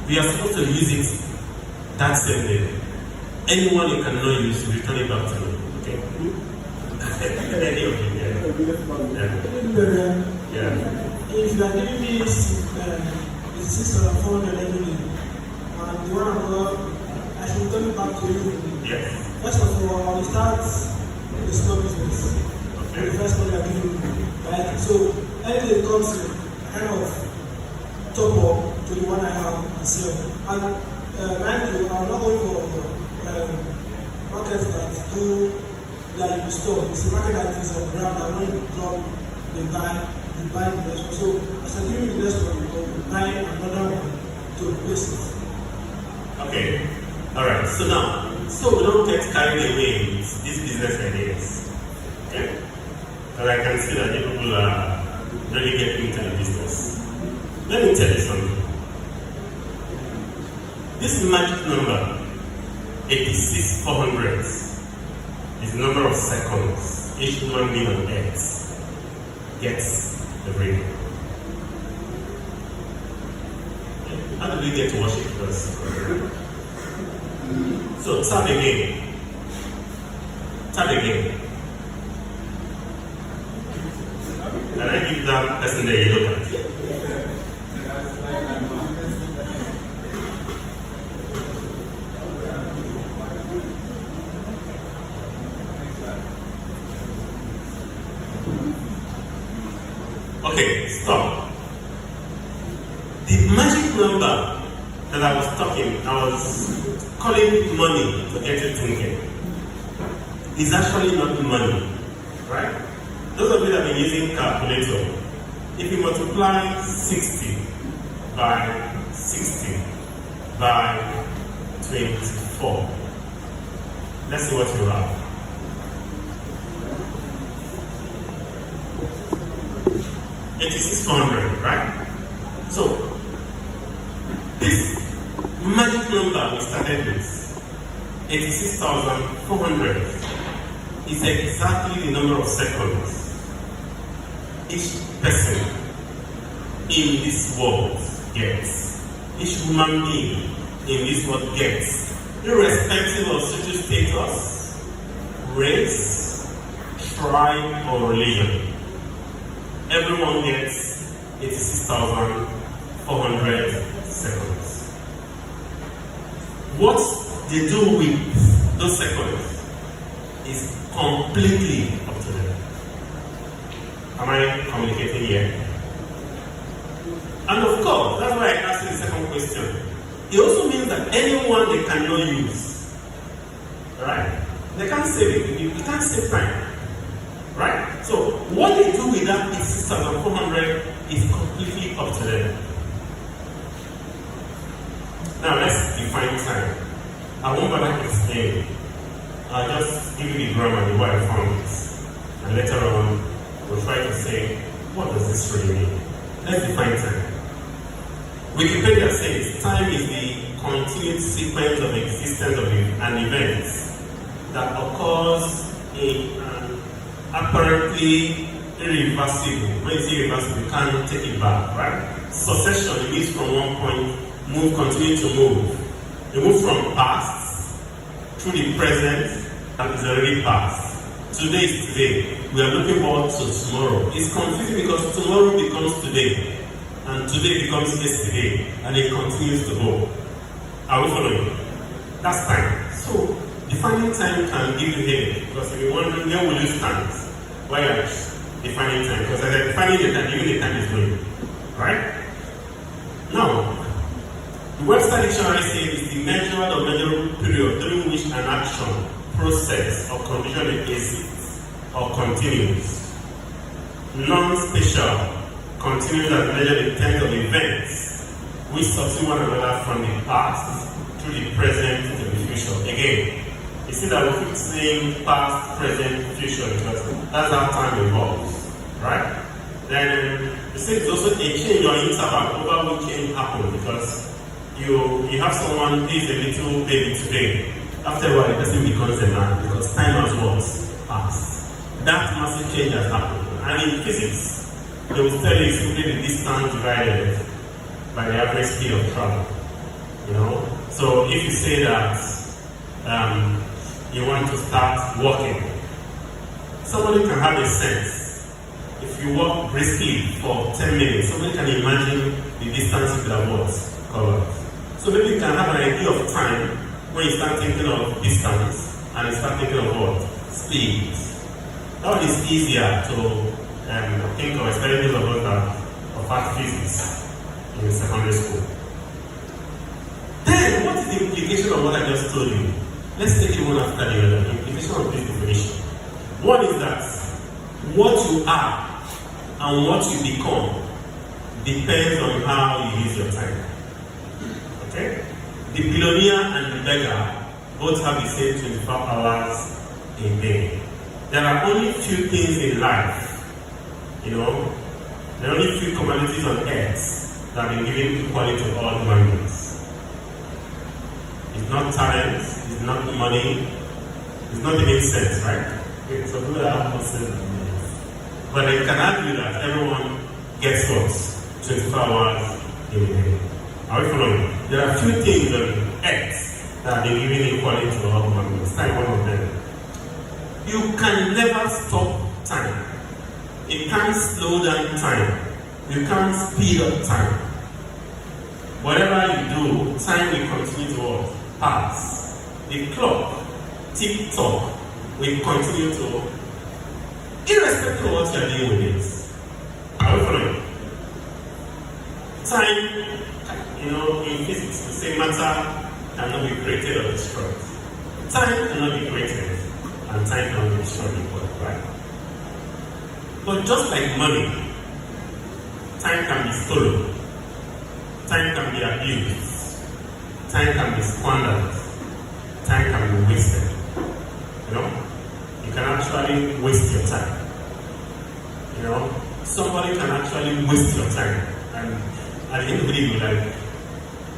we are supposed to use it that same day. Anyone you cannot use, return it back to me. Okay? Any of you, yeah. If you are giving me 6,400 every day, and the one above, I should return it back to you. Yes. First of all, I will start the small business. Okay. The first money I give you. Right? So, anything that comes in, kind of top up to the one I have and sell. And mind you, I'm not going for markets that do like the store. It's a market that is on ground that when you drop, they buy the next one. So as I give you the next one, you buy another one to replace it. Okay. Alright, so now, so we don't get carried away with these business ideas. Okay? And I can see that people are really getting into the business. Let me tell you something. This magic number, 86,400, is the number of seconds each human being on Earth gets every day. How do we get to worship first? So, tap again. Tap again. Can I give that person the yellow card? Okay, stop. The magic number that I was calling money to get you thinking, is actually not money, right? Those of you that have been using calculator, if you multiply 60 by 60 by 24, let's see what you have. 86,400, right? So, this magic number we started with, 86,400, is exactly the number of seconds each person in this world gets, each human being in this world gets, irrespective of social status, race, tribe, or religion. Everyone gets 86,400 seconds. What they do with those seconds is completely up to them. Am I communicating here? And of course, that's why I asked you the second question. It also means that anyone they cannot use, right? They can't save it. You can't save time. Right? So, what they do with that 6,400 is completely up to them. Now, let's define time. I won't bother explaining. I'll just give you the grammar, the way I found it. And later on, we'll try to say, what does this really mean? Let's define time. Wikipedia says time is the continued sequence of existence of an event that occurs in an apparently irreversible. When you say irreversible, you can't take it back, right? Succession, it means from one point, continue to move. You move from past through the present that is already past. Today is today. We are looking forward to tomorrow. It's confusing because tomorrow becomes today, and today becomes yesterday, and it continues to go. Are we following? That's time. So, defining time can give you headache, because if you're wondering, where will you stand? Why are you defining time? Because as I'm defining the time, even the time is going. Right? Now, the Webster Dictionary says it's the measured or measurable period during which an action, process, or condition exists or continues. Non-spatial continues that measure the extent of events which succeed one another from the past to the present to the future. Again, you see that we keep saying past, present, future because that's how time evolves, right? Then you see it's also a change or interval over which change happens because you have someone who is a little baby today. After a while, the person becomes a man because time has passed. That massive change has happened. And in physics, they will tell you simply the distance divided by the average speed of travel. You know? So if you say that you want to start walking, somebody can have a sense. If you walk briskly for 10 minutes, somebody can imagine the distance you could have covered. So maybe you can have an idea of time when you start thinking of distance and you start thinking of what? Speed. That one is easier to think of, especially those of us that of art physics in secondary school. Then, what is the implication of what I just told you? Let's take it one after the other. The implication of this definition. One is that what you are and what you become depends on how you use your time. Okay? The billionaire and the beggar both have the same 24 hours a day. There are only few things in life, you know, there are only few commodities on earth that have been given equally to all human beings. It's not talent, it's not money, it's not even sense, right? Okay, so people have no sense of money. But they can argue that everyone gets what? 24 hours in a day. Are we following? There are few things on earth that have been given equally to all human beings. Time one of them. You can never stop time. You can't slow down time. You can't speed up time. Whatever you do, time will continue to pass. The clock, tick-tock, will continue to, irrespective of what you are doing with it. Are we following? Time, you know, in physics, the same matter cannot be created or destroyed. Time cannot be created. And time can be destroyed, right? But just like money, time can be stolen, time can be abused, time can be squandered, time can be wasted. You know, you can actually waste your time. You know, somebody can actually waste your time, and at the end of the day, you're like,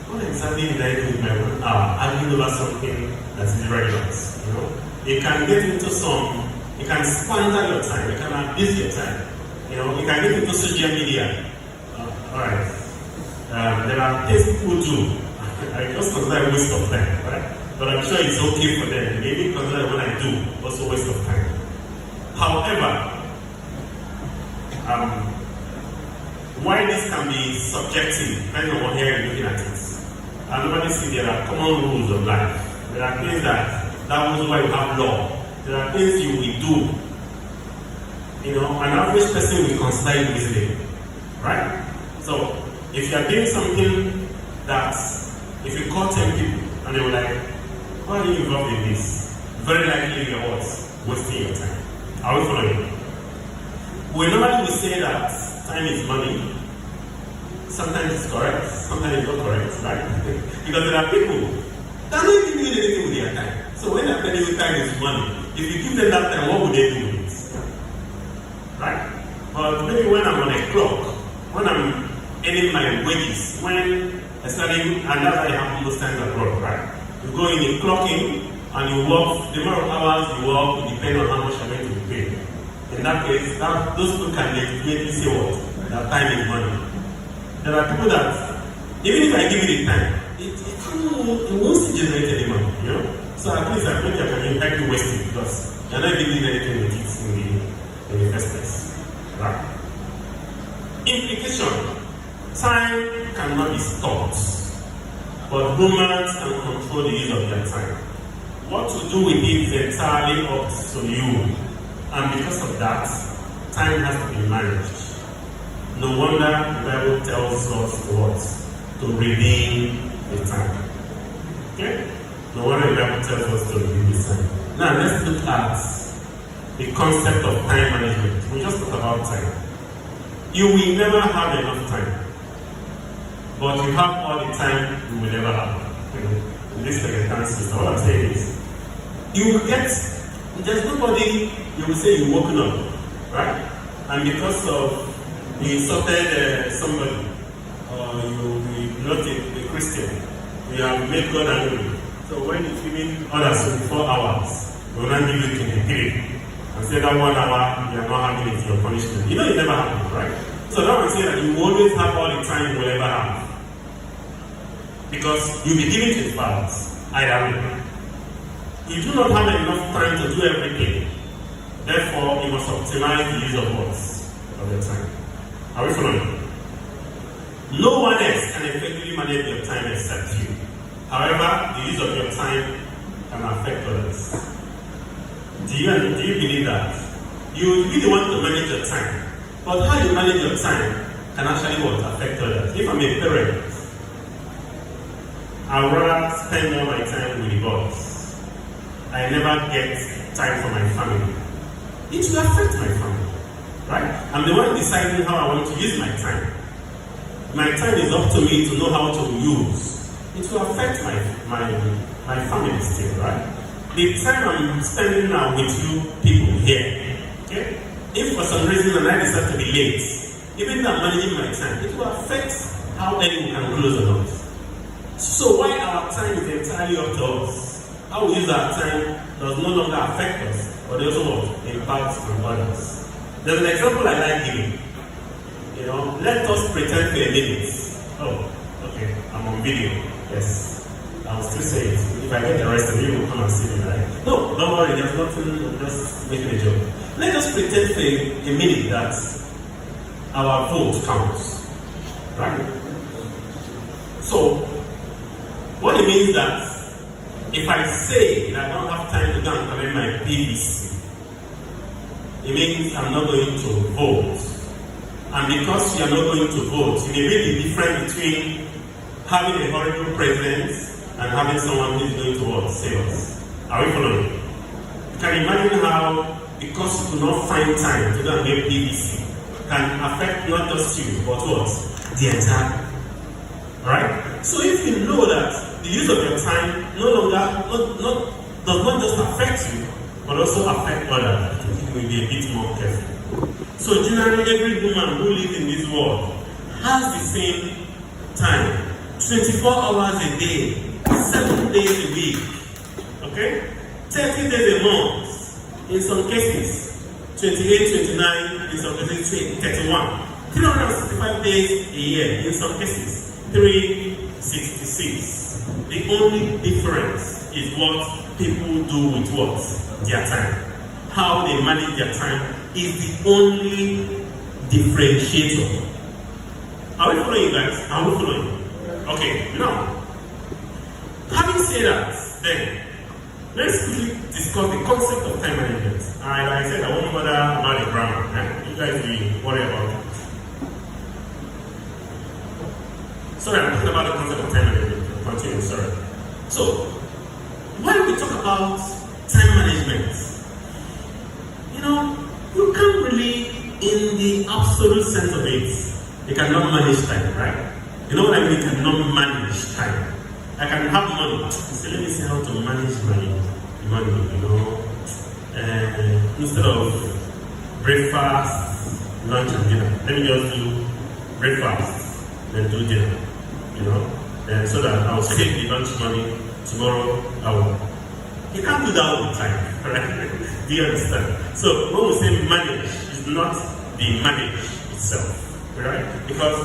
what exactly did I do with my 1 hour? Arguing over something that's irrelevant. You know. You can get into you can squander your time, you can abuse your time. You know, you can get into social media. Alright. There are things people do. I just consider a waste of time, right? But I'm sure it's okay for them. Maybe consider what I do also waste of time. However, why this can be subjective, depending on what you're looking at it. And nobody see there are common rules of life. There are things that was why you have law. There are things you will do. You know, an average person will consider it easily. Right? So, if you are doing something that, if you call 10 people and they were like, why are you involved in this? Very likely you're what? Wasting your time. Are we following? We normally will say that time is money. Sometimes it's correct, sometimes it's not correct, right? Because there are people that don't even do anything with their time. So when I tell you time is money, if you give them that time, what would they do with it? Right? But maybe when I'm on a clock, when I'm earning my wages, when I study, and that's how it happens most times abroad, right? You go in, you clock in, and you work, the amount of hours you work will depend on how much you're going to be paid. In that case, those people can legitimately say what? That time is money. There are people that, even if I give you the time, it won't still generate any money, you know? So at least I think I can help you waste it because you're not giving anything with it in the first place. Right? Implication. Time cannot be stopped, but humans can control the use of their time. What to do with it is entirely up to you. And because of that, time has to be managed. No wonder the Bible tells us what? To redeem the time. Okay? No wonder the Bible tells us to redeem the time. Now let's look at the concept of time management. We just talked about time. You will never have enough time. But you have all the time you will never have. This like a dance system. What I'm saying is, you will get, there's nobody you will say you're woken up, right? And because of you insulted somebody, or you're not a Christian, you have made God angry. So when you're giving others 24 hours, you will not give you 23. And say that 1 hour, you are not having it, your punishment. You know it never happened, right? So that would say that you always have all the time you will ever have. Because you'll be given 24 hours, either way. You do not have enough time to do everything. Therefore, you must optimize the use of what? Of your time. Are we following? No one else can effectively manage your time except you. However, the use of your time can affect others. Do you believe that? You will be the one to manage your time. But how you manage your time can actually affect others. If I'm a parent, I would rather spend more of my time with the boss. I never get time for my family. It will affect my family. Right? I'm the one deciding how I want to use my time. My time is up to me to know how to use. It will affect my family still, right? The time I'm spending now with you people here, okay? If for some reason I decide to be late, even though I'm managing my time, it will affect how anyone can close or not. So why our time is entirely up to us? How we use our time does no longer affect us, but also impact on others. There's an example I like giving. Let us pretend for a minute. Oh, okay, I'm on video. Yes, I'll still say it. If I get arrested, you will come and see me, right? No, don't worry, there's nothing, I'm just making a joke. Let us pretend for a minute that our vote counts, right? So, what it means that if I say that I don't have time to go and collect my PVC, it means I'm not going to vote. And because you are not going to vote, you may read the difference between having a horrible president and having someone who is going to save us. Are we following? You can imagine how, because you do not find time to go and get PVC, can affect not just you, but what? The entire. Alright? So if you know that the use of your time does not just affect you, but also affect others, you will be a bit more careful. So generally, every woman who lives in this world has the same time. 24 hours a day, 7 days a week. Okay? 30 days a month. In some cases, 28, 29, in some cases, 31. 365 days a year, in some cases, 366. The only difference is what people do with what? Their time. How they manage their time is the only differentiator. Are we following that? Are we following? Okay, now, having said that, then, let's quickly discuss the concept of time management. And like I said, I won't bother about the grammar. Right? You guys will worry about it. Sorry, I'm talking about the concept of time management. Continue, sorry. So, when we talk about time management, you can't really, in the absolute sense of it, you cannot manage time, right? You know what I mean? You cannot manage time. I can have money. So let me see how to manage money, instead of breakfast, lunch, and dinner. Let me just do breakfast, then do dinner, and so that I'll save the lunch money tomorrow. You can't do that all the time, right? Do you understand? So when we say manage, it's not the manage itself, right? Because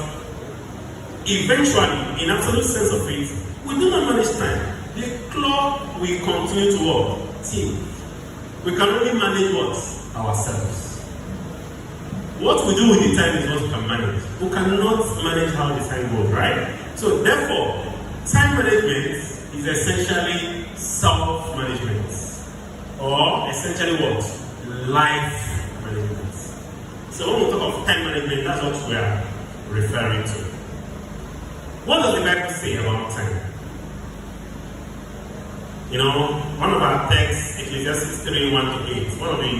eventually, in absolute sense of it, we do not manage time. The clock will continue to work. See, we can only manage what? Ourselves. What we do with the time is what we can manage. We cannot manage how the time goes, right? So therefore, time management is essentially self-management. Or essentially what? Life management. So when we talk of time management, that's what we are referring to. What does the Bible say about time? One of our texts, Ecclesiastes 3:1-8, one of the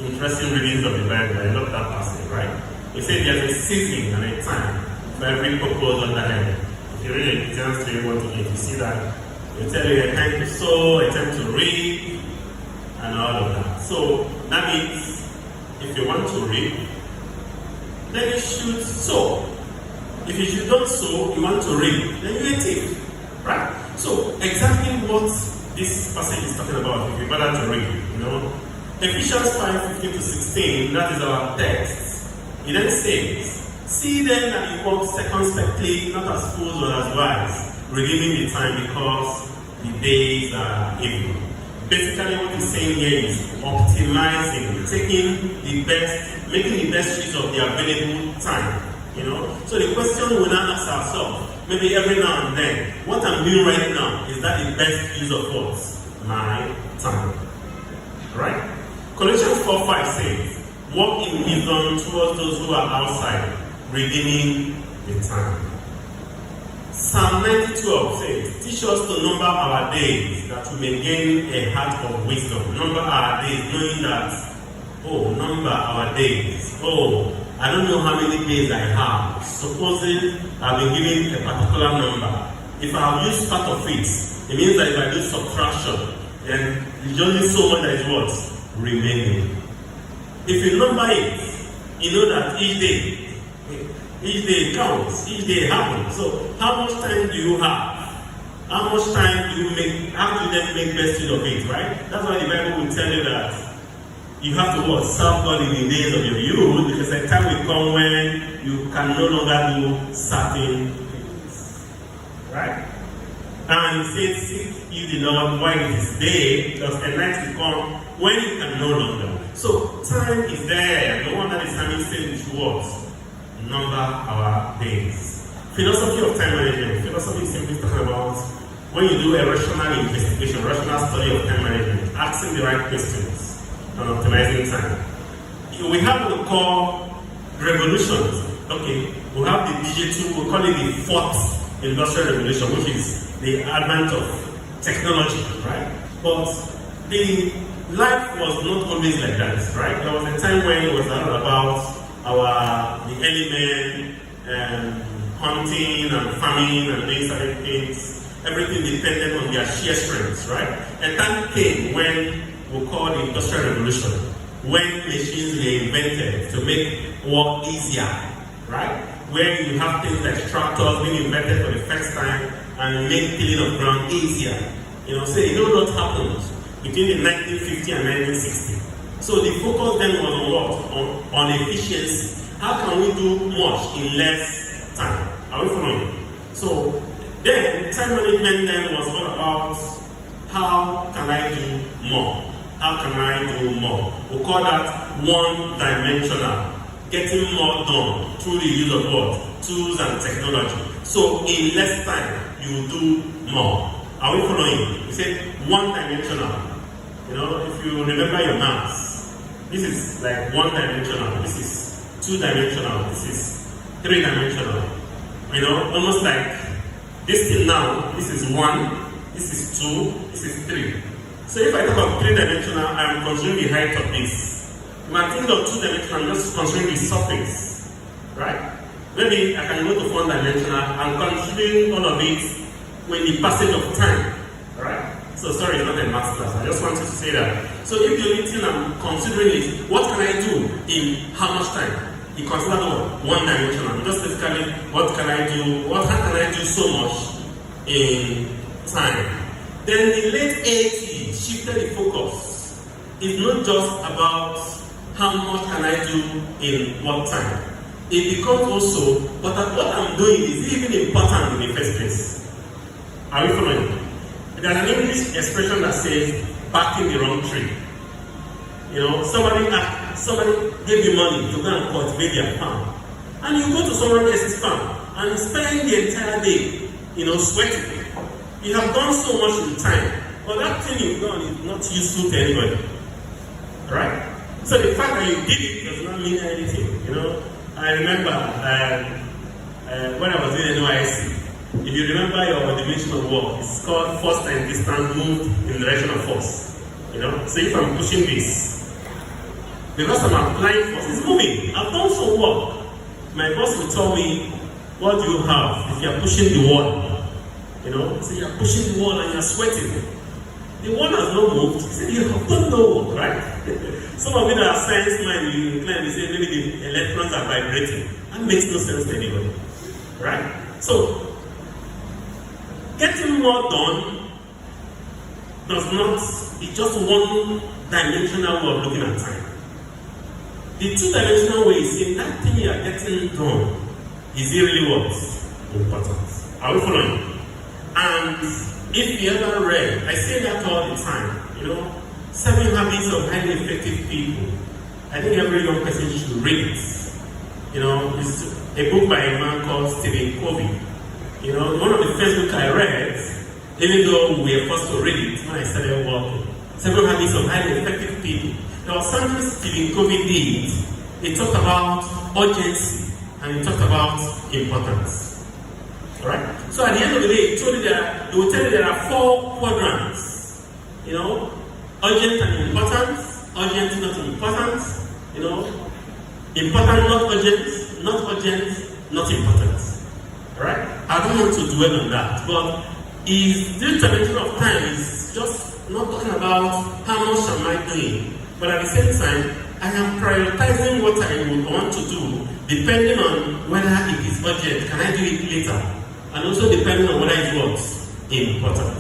interesting readings of the Bible. I love that passage, right? It says there's a season and a time for every purpose under heaven. If you read Ecclesiastes 3:1-8, you see that they tell you a time to sow, a time to reap, and all of that. So that means if you want to reap, then you should sow. If you don't sow, you want to reap, then you eat it. Right? So exactly what this passage is talking about, if you bother to read, Ephesians 5:15-16, that is our text. It then says, See then that you walk circumspectly, not as fools or as wise, redeeming the time because the days are evil. Basically, what he's saying here is optimizing, making the best use of the available time. So the question we now ask ourselves, maybe every now and then, what I'm doing right now, is that the best use of what? My time. Right? Colossians 4:5 says, walk in wisdom towards those who are outside, redeeming the time. Psalm 92:12 says, teach us to number our days, that we may gain a heart of wisdom. Number our days, knowing that, number our days. I don't know how many days I have. Supposing I've been given a particular number. If I have used part of it, it means that if I do subtraction, then it's only so much that is what? Remaining. If you number it, you know that each day counts, each day happens. So how much time do you have? How much time do you make? How do you then make best use of it, right? That's why the Bible will tell you that you have to serve God in the days of your youth, because a time will come when you can no longer do certain things. Right? And it says, seek ye the Lord while it is day, because the night will come when you can no longer. So time is there. No wonder the psalmist says we should what? Number our days. Philosophy of time management. Philosophy is simply talking about when you do a rational investigation, rational study of time management, asking the right questions and optimizing time. We have what we call revolutions. Okay, we have the digital, we call it the fourth industrial revolution, which is the advent of technology, right? But the life was not always like that, right? There was a time when it was all about the element, hunting and farming and doing certain things. Everything depended on their sheer strengths, right? A time came when we call the Industrial Revolution, when machines were invented to make work easier, right? Where you have things like tractors being invented for the first time and make tilling of ground easier. What happened between the 1950 and 1960. So the focus then was on what? On efficiency. How can we do much in less time? Are we following? So then time management then was all about how can I do more? How can I do more? We call that one-dimensional. Getting more done through the use of what? Tools and technology. So in less time, you do more. Are we following? We said one-dimensional. If you remember your maths, this is like one-dimensional. This is two-dimensional. This is three-dimensional. Almost like this thing now, this is 1, this is 2, this is 3. So if I talk about three-dimensional, I'm considering the height of this. When I think of two-dimensional, I'm just considering the surface, right? Maybe I can go to one-dimensional, I'm considering all of it with the passage of time, right? So sorry, it's not a math class, I just wanted to say that. So if the only thing I'm considering is, what can I do in how much time? You consider one-dimensional. Just basically, what can I do? How can I do so much in time? Then the late 80s shifted the focus. It's not just about how much can I do in what time. It becomes also, but what I'm doing is even important in the first place. Are you following? There's an English expression that says, barking the wrong tree. Somebody gave you money to go and cultivate their farm. And you go to someone else's farm and spend the entire day, sweating. You have done so much in time, but that thing you've done is not useful to anybody. Right? So the fact that you did it does not mean anything. I remember when I was doing NYSC, if you remember your dimension of work, it's called force and distance moved in the direction of force. So if I'm pushing this, because I'm applying force, it's moving. I've done some work. My boss will tell me, what do you have if you're pushing the wall? So you're pushing the wall and you're sweating. The wall has not moved. He said, you have done no work, right? Some of you that are science mind, you claim, they say maybe the electrons are vibrating. That makes no sense to anybody. Right? So, getting more done does not, it's just one-dimensional way of looking at time. The two-dimensional way is saying that thing you are getting done is it really what? Important. Are we following? And if you ever read, I say that all the time, 7 Habits of Highly Effective People. I think every young person should read it. It's a book by a man called Stephen Covey. One of the first books I read, even though we were forced to read it when I started working, 7 Habits of Highly Effective People. There was something Stephen Covey did. He talked about urgency and he talked about importance. Alright? So at the end of the day, he will tell you there are 4 quadrants. Urgent and important, urgent not important, important not urgent, not important. Alright? I don't want to dwell on that, but this dimension of time is just not talking about how much am I doing, but at the same time, I am prioritizing what I would want to do depending on whether it is urgent, can I do it later, and also depending on whether it was important.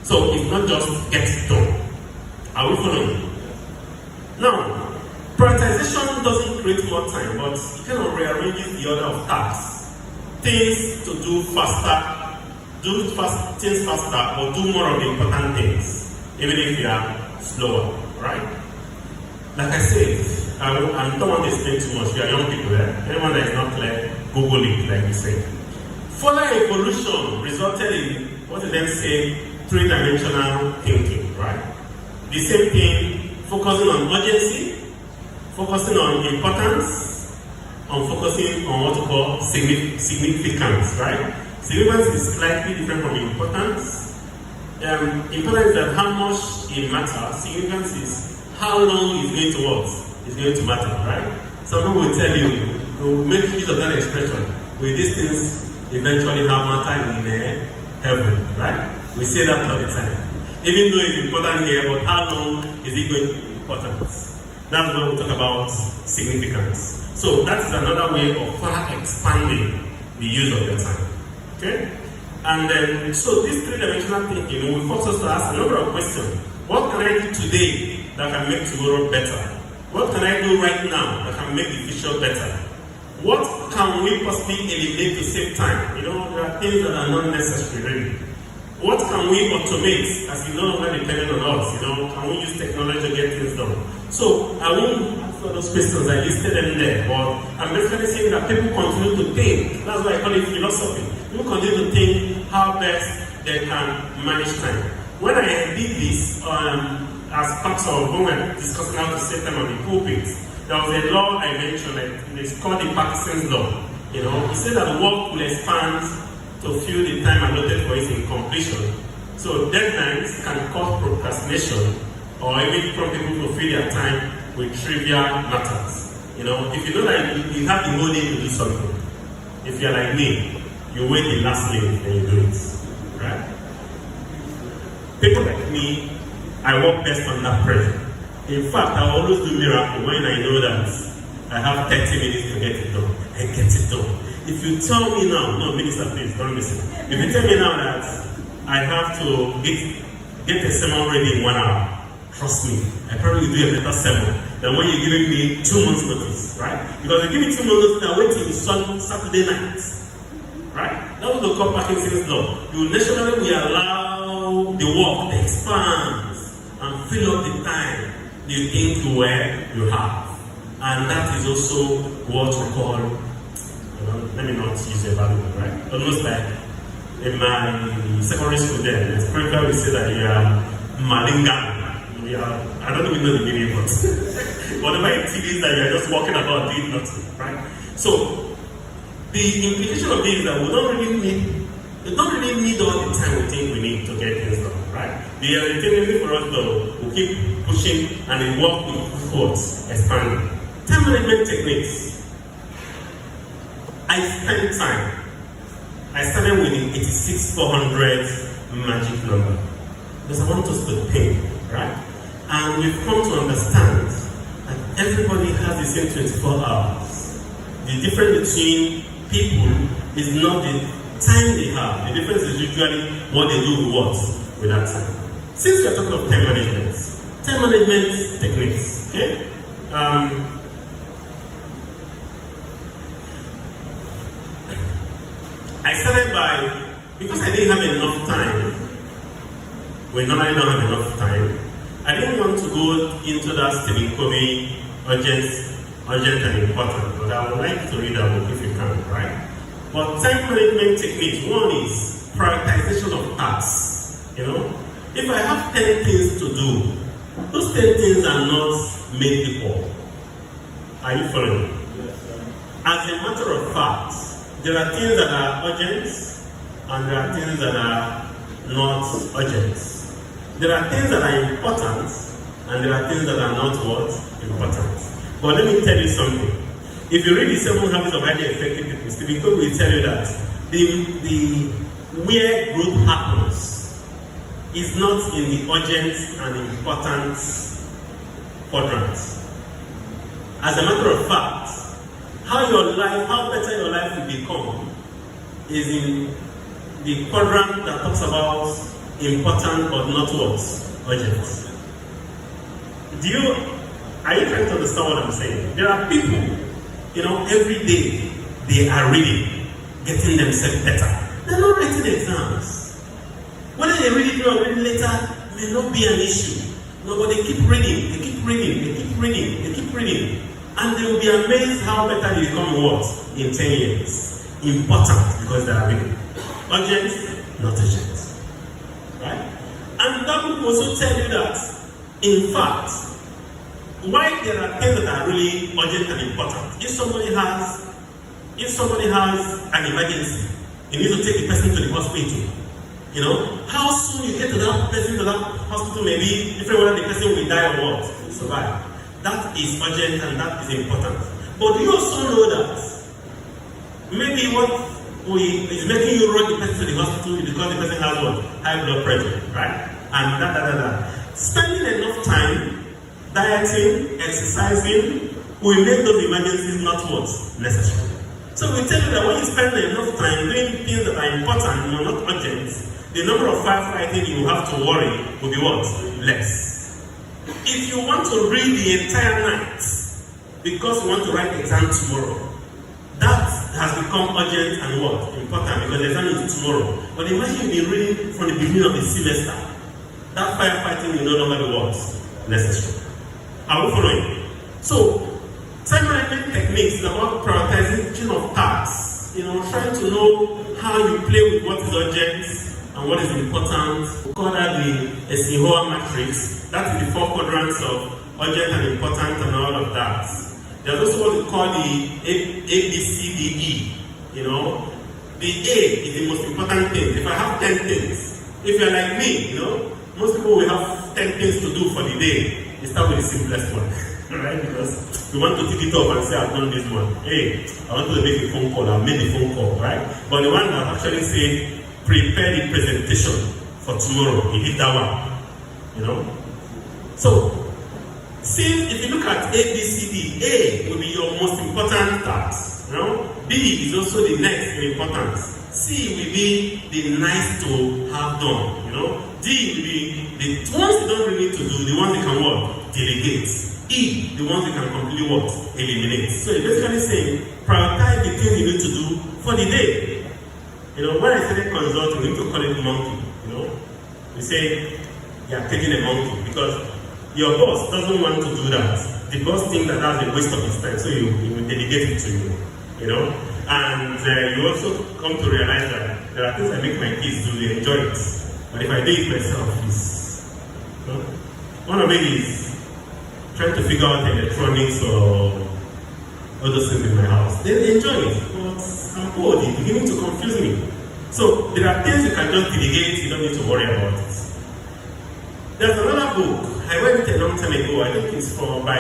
So it's not just get it done. Are we following? Now, prioritization doesn't create more time, but it kind of rearranges the order of tasks. Things to do faster, things faster, or do more of the important things, even if you are slower, right? Like I said, I don't want to explain too much. We are young people there. Anyone that is not clear, Google it, like we say. Further evolution resulted in what they then say 3-dimensional thinking, right? The same thing, focusing on urgency, focusing on importance, and focusing on what we call significance, right? Significance is slightly different from importance. Importance is that how much it matters. Significance is how long it's going to what? It's going to matter, right? Some people will tell you, we'll make use of that expression, will these things eventually have matter in heaven, right? We say that all the time. Even though it's important here, but how long is it going to be important? That's when we talk about significance. So that is another way of further expanding the use of your time. Okay? And then, so this 3-dimensional thinking will force us to ask a number of questions. What can I do today that can make tomorrow better? What can I do right now that can make the future better? What can we possibly eliminate to save time? There are things that are not necessary, really. What can we automate as we no longer dependent on us? Can we use technology to get things done? So I won't answer those questions, I listed them there, but I'm basically saying that people continue to think. That's why I call it philosophy. People continue to think how best they can manage time. When I did this, as part of when we're discussing how to save time on the pulpit, there was a law I mentioned, it's called the Parkinson's law. He said that work will expand to fill the time allotted for its incompletion. So deadlines can cause procrastination or even prompt people to fill their time with trivial matters. If you know that you have the whole day to do something, if you're like me, you wait the last minute and you do it, right? People like me, I work best under pressure. In fact, I always do miracle when I know that I have 30 minutes to get it done. I get it done. If you tell me now, no, Minister, please, don't listen. If you tell me now that I have to get a sermon ready in 1 hour, trust me, I probably will do a better sermon than when you're giving me 2 months notice, right? Because you give me 2 months notice, I wait till Saturday night, right? That was the call Parkinson's law. You naturally will allow the work to expand and fill up the time you think you have. And that is also what we call, let me not use a bad word, right? Almost like in my secondary school there, the spiritual will say that you are malinga. I don't even know the meaning, but whatever it is that you are just walking about doing nothing, right? So the implication of this is that we don't really need all the time we think we need to get things done, right? The alternative for us though, we keep pushing and it work with force, expanding. Time management techniques. I spent time. I started with the 86400 magic number because I want us to think, right? And we've come to understand that everybody has the same 24 hours. The difference between people is not the time they have. The difference is usually what they do with that time. Since we're talking of time management techniques, okay? I started by, because I didn't have enough time, we normally don't have enough time, I didn't want to go into that Stephen Covey urgent and important, but I would like to read that book if you can, right? But time management techniques, one is prioritization of tasks. If I have 10 things to do, those 10 things are not made equal. Are you following me? Yes, sir. As a matter of fact, there are things that are urgent and there are things that are not urgent. There are things that are important and there are things that are not what? Important. But let me tell you something. If you read the 7 Habits of Highly Effective People, Stephen Covey will tell you that the where growth happens is not in the urgent and important quadrants. As a matter of fact, how better your life will become is in the quadrant that talks about important but not what? Urgent. Are you trying to understand what I'm saying? There are people, every day they are reading, getting themselves better. They're not writing exams. Whether they read it or read it later may not be an issue. No, but they keep reading, they keep reading, they keep reading, they keep reading. And they will be amazed how better they become what? In 10 years. Important because they are reading. Urgent, not urgent. Right? And that will also tell you that, in fact, why there are things that are really urgent and important. If somebody has an emergency, you need to take the person to the hospital. How soon you get to that person to that hospital may be different whether the person will die or what, will survive. That is urgent and that is important. But do you also know that maybe what is making you run the person to the hospital is because the person has what? High blood pressure, right? And spending enough time dieting, exercising will make those emergencies not what? Necessary. So we tell you that when you spend enough time doing things that are important and not urgent, the number of firefighting you have to worry will be what? Less. If you want to read the entire night because you want to write the exam tomorrow, that has become urgent and what? Important because the exam is tomorrow. But imagine you reading from the beginning of the semester. That firefighting will no longer be what? Necessary. Are we following? So, time management techniques is about prioritization of tasks. Trying to know how you play with what is urgent and what is important. We call that the Eisenhower matrix. That is the 4 quadrants of urgent and important and all of that. There's also what we call the ABCDE. The A is the most important thing. If I have 10 things, if you're like me, most people will have 10 things to do for the day. You start with the simplest one, right? Because you want to pick it up and say, I've done this one. Hey, I want to make a phone call, I've made a phone call, right? But the one that actually say, prepare the presentation for tomorrow, you hit that one, So, since if you look at A, B, C, D, A will be your most important task, B is also the next in importance. C will be the nice to have done, D will be the ones you don't really need to do, the ones you can what? Delegate. E, the ones you can completely what? Eliminate. So you're basically saying, prioritize the things you need to do for the day. When I started consulting, we need to call it monkey, We say, you're taking a monkey because your boss doesn't want to do that. The boss thinks that that's a waste of his time, so he will delegate it to you, And you also come to realize that there are things I make my kids do, they enjoy it. But if I do it myself, one of it is trying to figure out electronics or other things in my house. They enjoy it, but I'm bored, it's beginning to confuse me. So there are things you can just delegate, you don't need to worry about it. There's another book, I read it a long time ago, I think it's by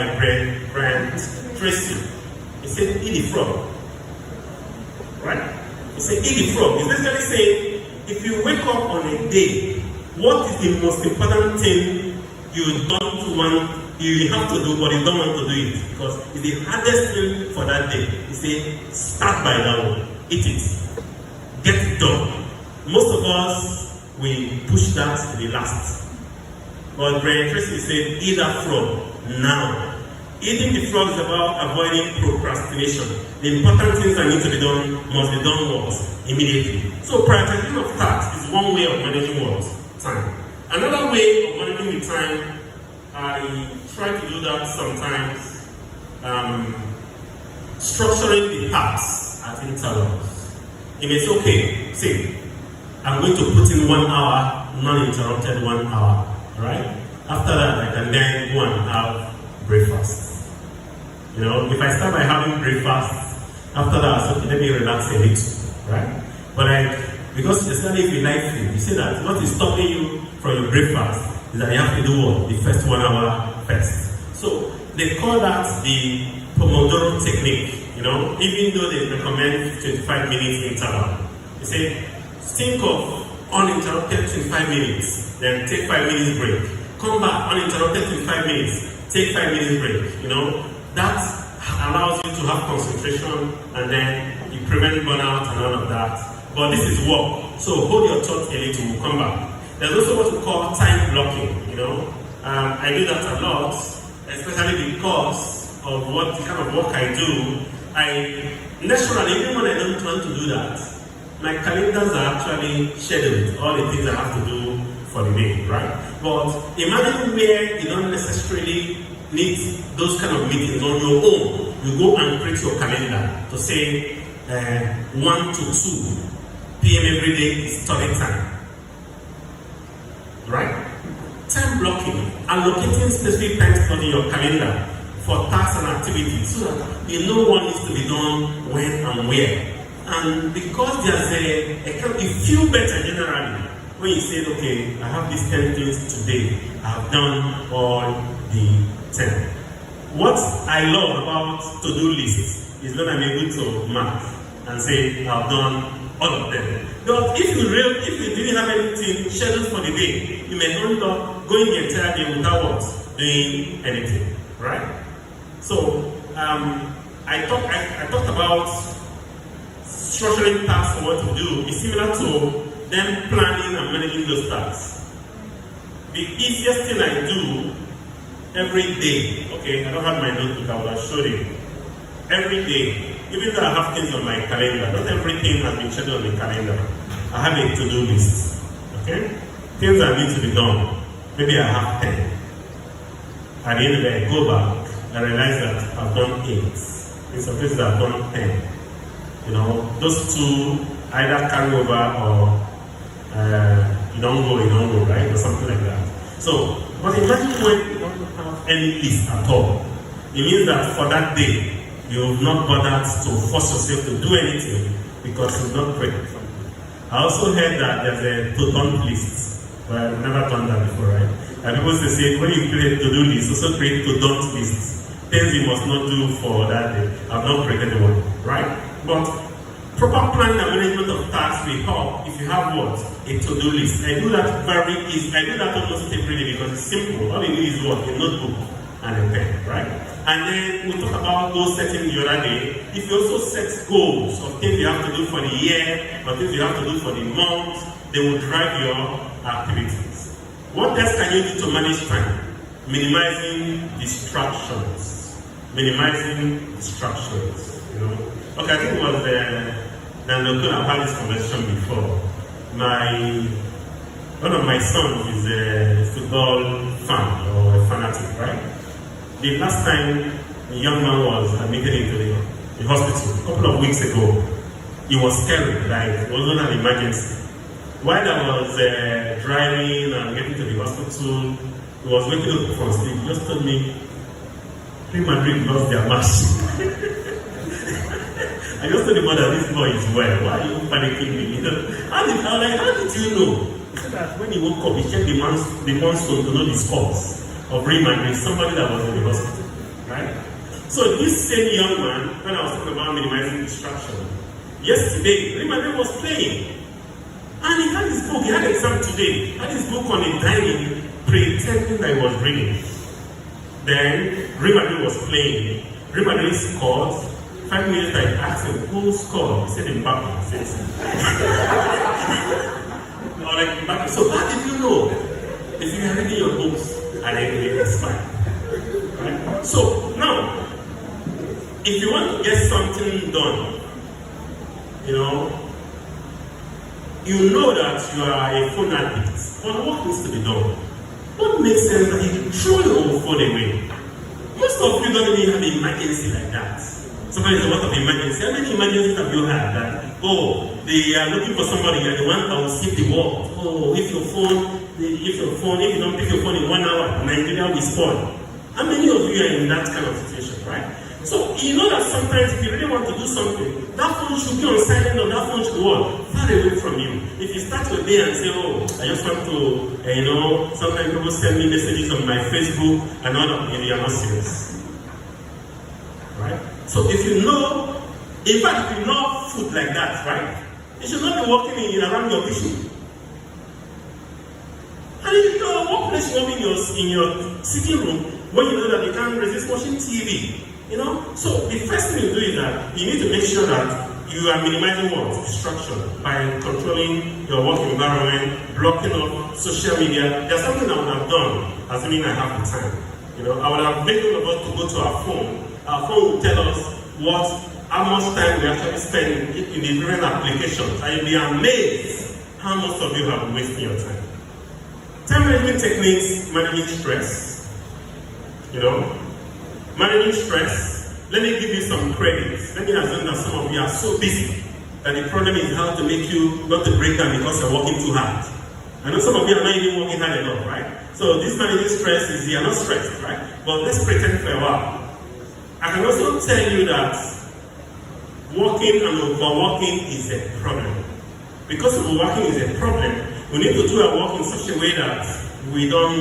Brian Tracy. It said, Eat the Frog. Right? It said, Eat the Frog. It's basically saying, if you wake up on a day, what is the most important thing you have to do, but you don't want to do it? Because it's the hardest thing for that day. You say, start by that one. Eat it. Get it done. Most of us, we push that to the last. But Brian Tracy said, eat that frog now. Eating the frog is about avoiding procrastination. The important things that need to be done must be done what? immediately. So prioritization of tasks is one way of managing what? Time. Another way of managing the time, I try to do that sometimes, structuring the tasks at intervals. You may say, okay, see, I'm going to put in 1 hour, non-interrupted 1 hour, right? After that, I can then go and have breakfast. You know, if I start by having breakfast, after that, so let me relax a little, right? But because especially if you like food, you say that what is stopping you from your breakfast is that you have to do what? The first 1 hour first. So they call that the Pomodoro technique, you know, even though they recommend 25 minutes interval. They say, think of uninterrupted 25 minutes, then take 5 minutes break. Come back, uninterrupted 25 minutes, take 5 minutes break. You know, that allows you to have concentration, and then you prevent burnout and all of that. But this is work, so hold your thoughts a little, we'll come back. There's also what we call time blocking, you know. I do that a lot, especially because of what the kind of work I do. I naturally, even when I don't want to do that, my calendars are actually scheduled, all the things I have to do for the day, right? But imagine where you don't necessarily need those kind of meetings on your own. You go and create your calendar to say 1 to 2 p.m. every day is study time, right? Time blocking, allocating specific time slot in your calendar for tasks and activities so that you know what needs to be done when and where. And because there's you feel better generally when you say, okay, I have these 10 things today, I have done all the 10. What I love about to-do lists is when I'm able to mark and say, I've done all of them. But if you didn't have anything scheduled for the day, you may end up going the entire day without what? Doing anything, right? So I talked about structuring tasks for what to do. It's similar to them planning and managing those tasks. The easiest thing I do every day, okay, I don't have my notebook, I will show you. Every day, even though I have things on my calendar, not everything has been scheduled on the calendar. I have a to-do list, okay? Things that need to be done. Maybe I have 10. At the end of the day, I go back, I realize that I've done 8. In some cases, I've done 10. You know, those two either carry over or you don't go, right? Or something like that. So, but imagine when you don't have any list at all. It means that for that day, you've not bothered to force yourself to do anything because you've not created something. I also heard that there's a to-do list, but I've never done that before, right? And people say, when you create a to-do list, also create to-do lists. Things you must not do for that day. I've not created one, right? But proper planning and management of tasks will help if you have what? A to-do list. I do that very easy. I do that almost every day because it's simple. All you need is what? A notebook and a pen, right? And then we talk about goal setting the other day. If you also set goals of things you have to do for the year, or things you have to do for the month, they will drive your activities. What else can you do to manage time? Minimizing distractions. Minimizing distractions. You know. Okay, I think it was I've had this conversation before. One of my sons is a football fan or a fanatic, right? The last time a young man was admitted into the hospital, a couple of weeks ago, he was scared, like it wasn't an emergency. While I was driving and getting to the hospital, he was waking up from sleep. He just told me, Real Madrid lost their match. I just told the mother, this boy is well. Why are you panicking me? You know, how did you know? He said that when he woke up, he checked the man's phone to know the scores of Real Madrid, somebody that was in the hospital, right? So this same young man, when I was talking about minimizing distraction, yesterday, Real Madrid was playing. And he had his book, he had an exam today, he had his book on the dining, pretending that he was reading. Then Real Madrid was playing. Real Madrid scored. 5 minutes I asked him, who scored? He said Mbappe. He said, Mbappe. So how did you know? If you are reading your books, and it's fine. Right? So now, if you want to get something done, you know, you know that you are a phone addict, but what needs to be done? What makes sense that you throw your phone away? Most of you don't even have an emergency like that. Somebody says, what of emergency? How many emergencies have you had? That, they are looking for somebody, you're the one that will save the world. If you don't pick your phone in 1 hour, Nigeria will spoil. How many of you are in that kind of situation, right? So, you know that sometimes if you really want to do something, that phone should be on silent or that phone should be far away from you. If you start your day and say, I just want to, sometimes people send me messages on my Facebook and all of you are not serious. Right? So if you know, in fact, if you love food like that, right, you should not be walking around your kitchen. And if you know what place you want in your sitting room, when you know that you can't resist watching TV, So the first thing you do is that you need to make sure that you are minimizing distraction by controlling your work environment, blocking off social media. There's something I would have done, assuming I have the time. I would have made all of us to go to our phone. Our phone will tell us how much time we actually spend in the different applications. And you'll be amazed how most of you have been wasting your time. Time management techniques, managing stress. Managing stress. Let me give you some credits. Let me assume that some of you are so busy that the problem is how to make you not to break down because you're working too hard. I know some of you are not even working hard enough, right? So this managing stress is you're not stressed, right? But let's pretend for a while. I can also tell you that working and overworking is a problem. Because overworking is a problem, we need to do our work in such a way that we don't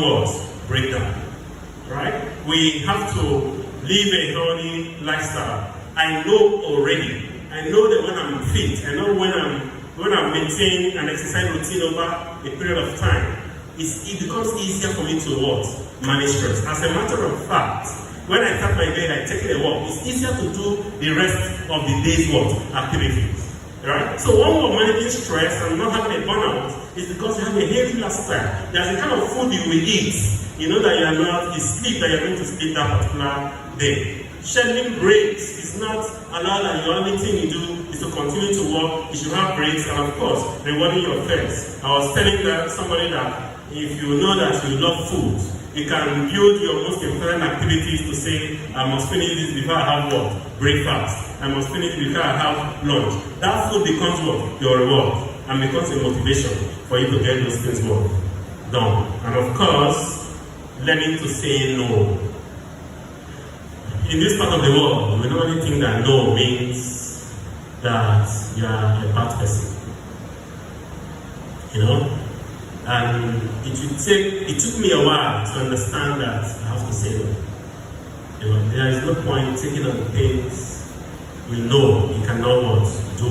break down. Right? We have to live a healthy lifestyle. I know already. I know that when I'm fit, I know when I'm maintaining an exercise routine over a period of time, it becomes easier for me to manage stress. As a matter of fact, when I start my day, I take a walk. It's easier to do the rest of the day's activities. Right? So one more managing stress and not having a burnout is because you have a healthy lifestyle. There's a kind of food you will eat. You know that you sleep that you're going to sleep that particular day. Scheduling breaks is not allowed, and the only thing you do is to continue to work. You should have breaks, and of course, rewarding your friends. I was telling somebody that if you know that you love food, you can build your most important activities to say, I must finish this before I have breakfast. I must finish before I have lunch. That food becomes your reward, and becomes a motivation for you to get those things done. And of course, learning to say no. In this part of the world, we normally think that no means that you are a bad person. And it took me a while to understand that I have to say no. There is no point taking on things we know you cannot do.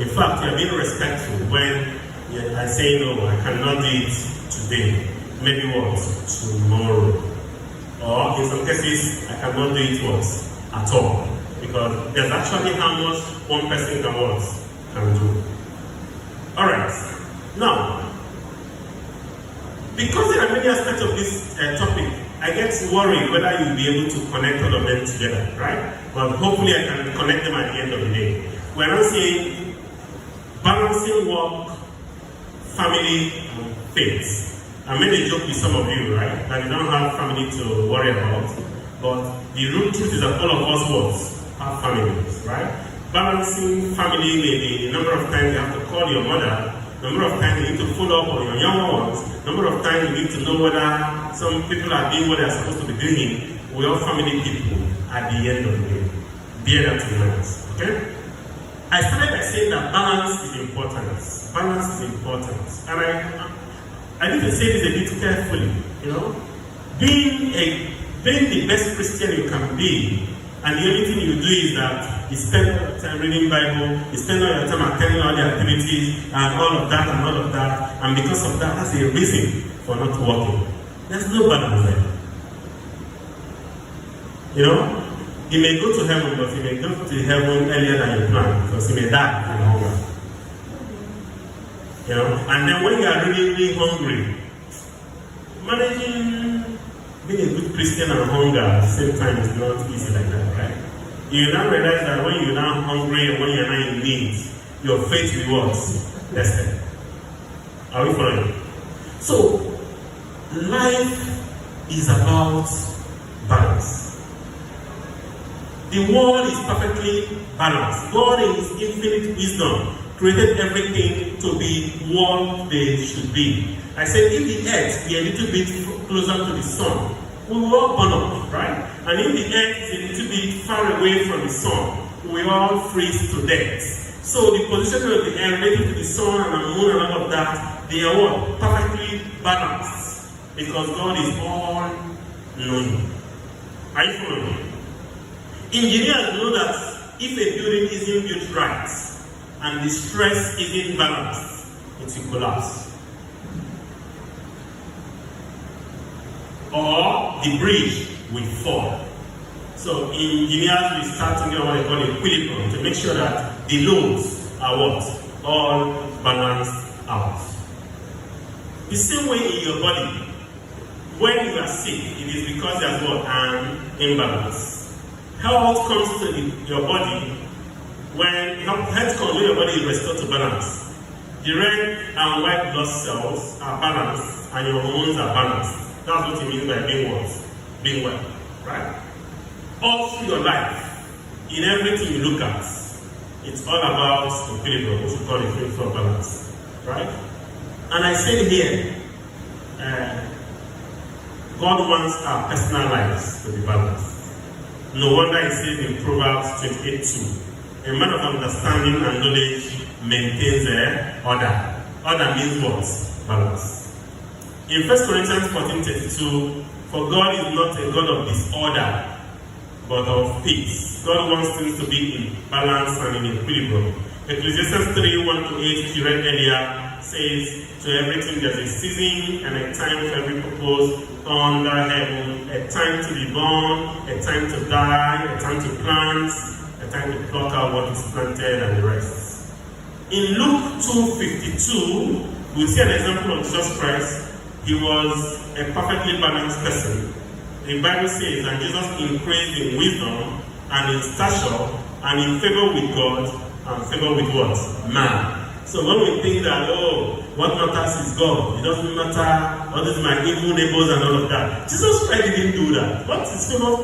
In fact, you are being respectful when I say no, I cannot do it today. Maybe tomorrow. Or in some cases, I cannot do it at all. Because there's actually how much one person can do. Alright. Now, because there are many aspects of this topic, I get worried whether you'll be able to connect all of them together, right? But hopefully I can connect them at the end of the day. We're not saying balancing work, family, and faith. I made a joke with some of you, right? That you don't have family to worry about. But the real truth is that all of us have families, right? Balancing family may be the number of times you have to call your mother, number of times you need to follow up on your younger ones, number of times you need to know whether some people are doing what they're supposed to be doing. We are family people at the end of the day. Bear that in mind, okay? I started by saying that balance is important. Balance is important. And I need to say this a bit carefully, Being the best Christian you can be, and the only thing you do is that you spend all your time reading Bible, you spend all your time attending all the activities, and all of that, and because of that, that's a reason for not working. There's no balance there. You may go to heaven, but you may go to heaven earlier than you planned, because you may die in hunger. And then when you are really, really hungry, managing being a good Christian and hunger at the same time is not easy like that, right? You now realize that when you're now hungry and when you're now in need, your faith rewards tested. Are we following? So, life is about balance. The world is perfectly balanced. God in His infinite wisdom created everything to be what they should be. I said, if the earth be a little bit closer to the sun, we will all burn up, right? And if the earth is a little bit far away from the sun, we will all freeze to death. So the position of the earth related to the sun and the moon and all of that, they are what? Perfectly balanced. Because God is all knowing. Are you following? Engineers know that if a building isn't built right and the stress isn't balanced, it will collapse. Or the bridge will fall. So engineers will start to get what they call equilibrium to make sure that the loads are what? All balanced out. The same way in your body, when you are sick, it is because there's what? An imbalance. Health comes to your body when health comes when your body is restored to balance. The red and white blood cells are balanced and your hormones are balanced. That's what it means by being what? Being well. Right? All through your life, in everything you look at, it's all about equilibrium, what we call equilibrium balance. Right? And I said here, God wants our personal lives to be balanced. No wonder it says in Proverbs 28:2, a man of understanding and knowledge maintains order. Order means what? Balance. In 1 Corinthians 14:32, for God is not a God of disorder, but of peace. God wants things to be in balance and in equilibrium. Ecclesiastes 3:1-8, which you read earlier, says, to everything there's a season and a time for every purpose under heaven, a time to be born, a time to die, a time to plant, a time to pluck out what is planted, and the rest. In Luke 2:52, we see an example of Jesus Christ. He was a perfectly balanced person. The Bible says that Jesus increased in wisdom and in stature and in favor with God and favor with what? Man. So when we think that, what matters is God, it doesn't matter what is my evil neighbors and all of that. Jesus Christ didn't do that. What is favor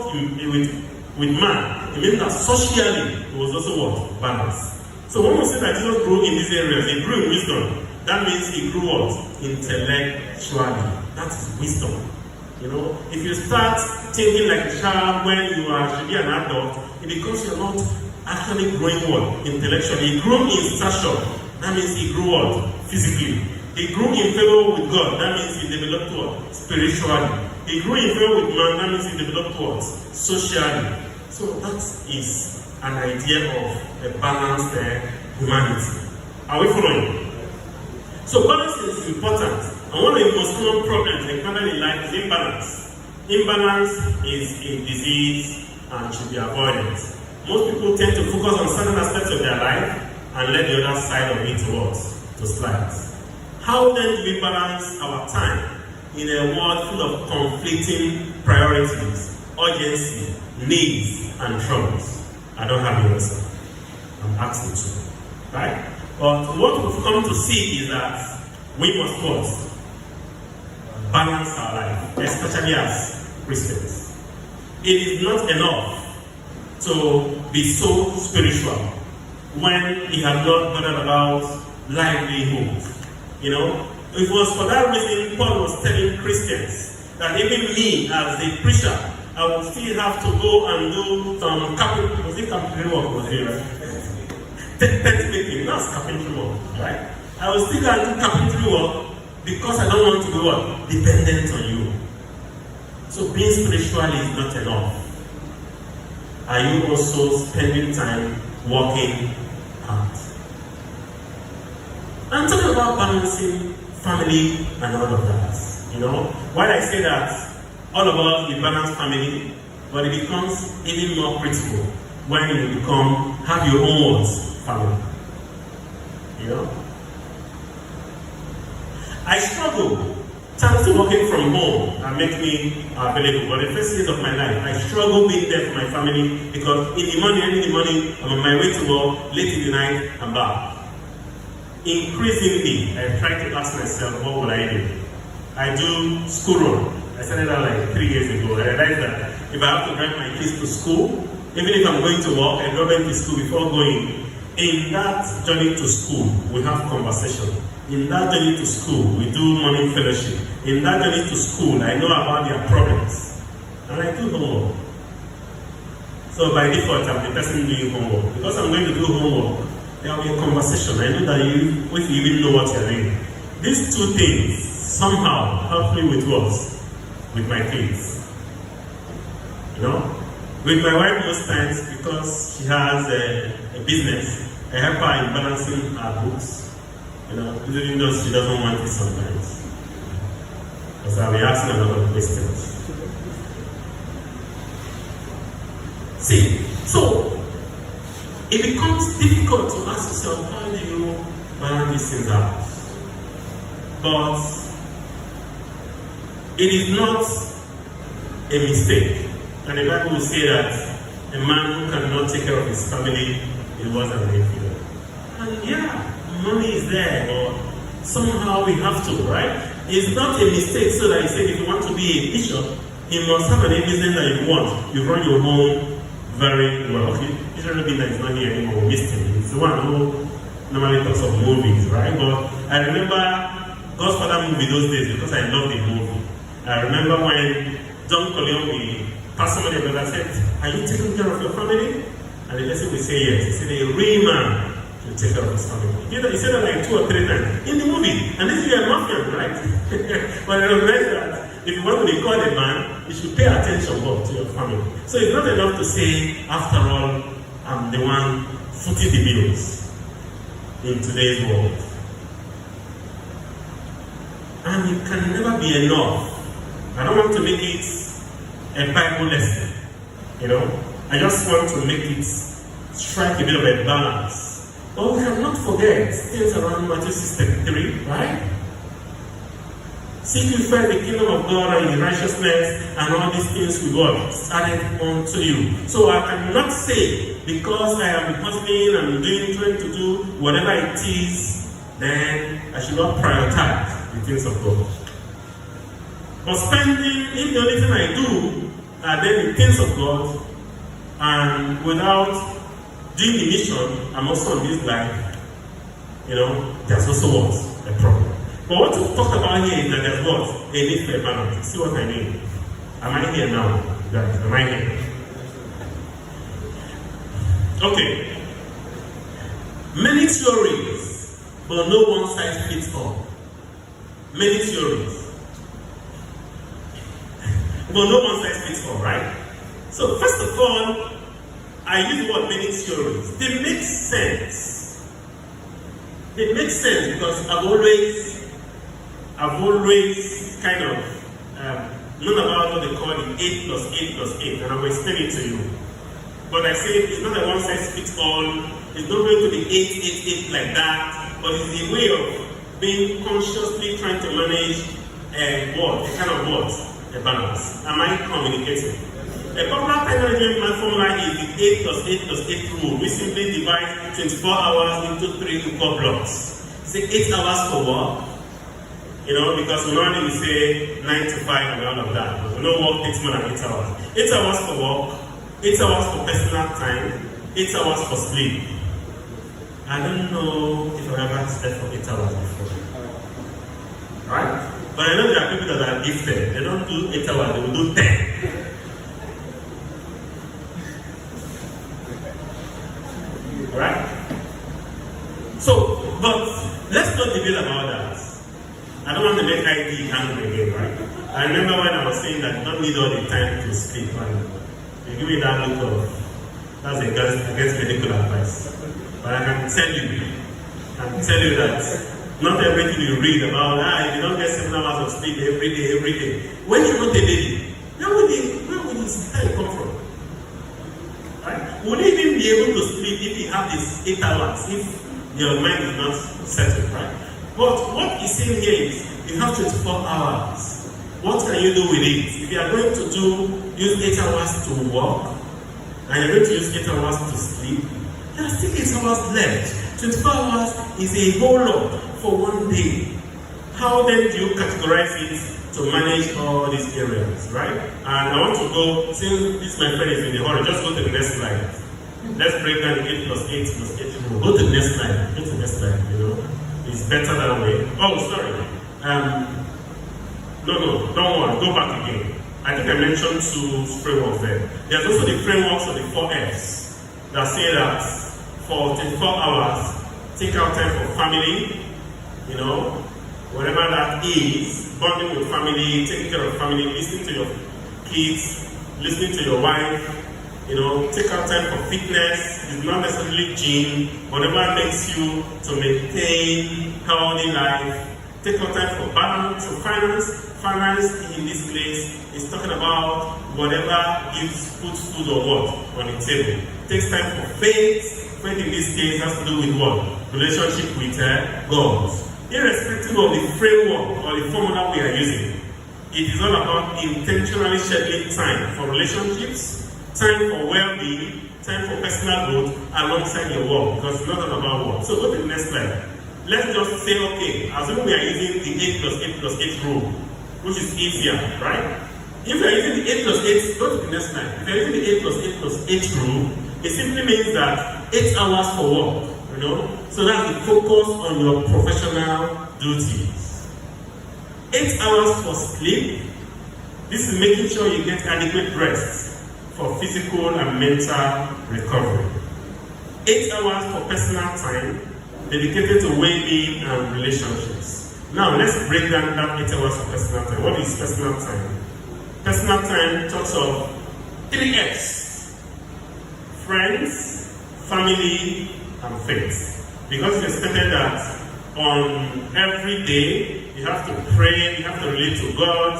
with man? It means that socially it was also what? Balance. So when we say that Jesus grew in these areas, he grew in wisdom. That means he grew what? Intellectually. That is wisdom. You know, if you start thinking like a child when you are should be an adult, it becomes you're not actually growing what? Intellectually. He grew in stature. That means he grew what? Physically. He grew in favor with God. That means he developed what? Spiritually. He grew in favor with man. That means he developed what? Socially. So that is an idea of a balanced humanity. Are we following? So balance is important. And one of the most common problems encountered in life is imbalance. Imbalance is a disease and should be avoided. Most people tend to focus on certain aspects of their life and let the other side of it to slide. How then do we balance our time in a world full of conflicting priorities, urgency, needs, and troubles? I don't have the answer. I'm asking you. Right? But what we've come to see is that we must what? Balance our life, especially as Christians. It is not enough to be so spiritual when he had not bothered about livelihood. You know, it was for that reason Paul was telling Christians that even me as a preacher, I would still have to go and do some carpentry work, tent making, that's carpentry work, right? I will still go and do carpentry work because I don't want to be what? Dependent on you. So being spiritual is not enough. Are you also spending time working hard? I'm talking about balancing family and all of that. You know, why I say that all of us we balance family, but it becomes even more critical when you have your own family. You know? I struggle. Thanks to working from home and make me available. But the first years of my life, I struggle being there for my family because in the morning, early in the morning, I'm on my way to work, late in the night, I'm back. increasingly, I try to ask myself, what will I do? I do school run. I started that like 3 years ago. I realized that if I have to drive my kids to school, even if I'm going to work, I drove them to school before going. In that journey to school, we have conversation. In that journey to school, we do morning fellowship. In that journey to school, I know about their problems. And I do homework. So by default, I'm the person doing homework. Because I'm going to do homework, there will be a conversation. I know that if you even know what you're doing. These two things somehow help me with what? With my kids. You know? With my wife most times, because she has a business, I help her in balancing her books. You know, even though she doesn't want it sometimes. Because I'll be asking a lot of questions. See, so it becomes difficult to ask yourself, how do you balance these things out? But it is not a mistake. And the Bible will say that a man who cannot take care of his family is worse than a failure. And yeah, money is there, but somehow we have to, right? It's not a mistake, so that you say if you want to be a bishop, you must have an business that you want. You run your home very well. Okay, Bishop Robina is not here anymore, we missed him. He's the one who normally talks of movies, right? But I remember God's Father movie those days because I love the movie. I remember when John Corleone passed somebody and brother said, are you taking care of your family? And the person will say yes. He said, a real man should take care of his family. You know, he said that like 2 or 3 times in the movie. And this is a mafia, right? But I realized that if you want to be called a man, you should pay attention to your family. So it's not enough to say, after all, I'm the one footing the bills in today's world. And it can never be enough. I don't want to make it a Bible lesson, you know. I just want to make it strike a bit of a balance. But we cannot forget things around Matthew 6:33, right? Seek ye first the kingdom of God and His righteousness, and all these things will be added unto you. So I cannot say because I am hustling and trying to do whatever it is, then I should not prioritize the things of God. But spending, if the only thing I do are then the things of God, and without doing the mission, I'm also on this life, you know, there's also what? A problem. But what to talk about here is that there's what? A need for a balance. See what I mean? Am I here now? Guys, am I here? Okay. Many theories, but no one size fits all. Many theories. But no one size fits all, right? So first of all, I use the word many theories. They make sense. They make sense because I've always kind of known about what they call the 8 plus 8 plus 8, and I will explain it to you. But I say it's not a one size fits all. It's not going to be 8 like that, but it's a way of being consciously trying to manage a kind of what? A balance. Am I communicating? A popular time management formula is the 8 plus 8 plus 8 rule. We simply divide 24 hours into 3 equal blocks. Say 8 hours for work. You know, because we normally say 9 to 5 and all of that. But we know work takes more than 8 hours. 8 hours for work, 8 hours for personal time, 8 hours for sleep. I don't know if I ever slept for 8 hours before. Right? But I know there are people that are gifted. They don't do 8 hours, they will do 10. Right? So, but let's not debate about that. I don't want to make ID angry again, right? I remember when I was saying that you don't need all the time to sleep, and you give me that look of that's against medical advice. But I can tell you that not everything you read about, if you don't get 7 hours of sleep every day. When you're not a lady, where would this time come from? Right? Would you even be able to sleep if you have these 8 hours, if your mind is not settled, right? But what he's saying here is, you have 24 hours. What can you do with it? If you are going to use 8 hours to work, and you're going to use 8 hours to sleep, there are still 8 hours left. 24 hours is a whole lot for one day. How then do you categorize it to manage all these areas, right? And I want to go, since this my friend is in the hurry, just go to the next slide. Let's break down the 8 plus 8 plus 8 rule. Go to the next slide. Go to the next slide, It's better that way. Oh, sorry. No, don't worry. Go back again. I think I mentioned 2 frameworks there. There's also the frameworks of the 4 F's that say that for 24 hours, take out time for family, whatever that is, bonding with family, taking care of family, listening to your kids, listening to your wife, take out time for fitness. It's not necessarily gym, whatever makes you to maintain healthy life. Take out time for balance, for finance. Finance in this place is talking about whatever puts food or what on the table. Takes time for faith. Faith in this case has to do with what? Relationship with God. Irrespective of the framework or the formula we are using, it is all about intentionally scheduling time for relationships, time for well-being, time for personal growth alongside your work, because it's not all about work. So go to the next slide. Let's just say, okay, assuming we are using the 8 plus 8 plus 8 rule, which is easier, right? If you are using the 8 plus 8, go to the next slide. If you are using the 8 plus 8 plus 8 rule, it simply means that 8 hours for work, So that's the focus on your professional duties. 8 hours for sleep. This is making sure you get adequate rest for physical and mental recovery. 8 hours for personal time dedicated to well-being and relationships. Now let's break down that 8 hours of personal time. What is personal time? Personal time talks of 3 F's. Friends, family, and faith. Because it's expected that on every day, you have to pray, you have to relate to God,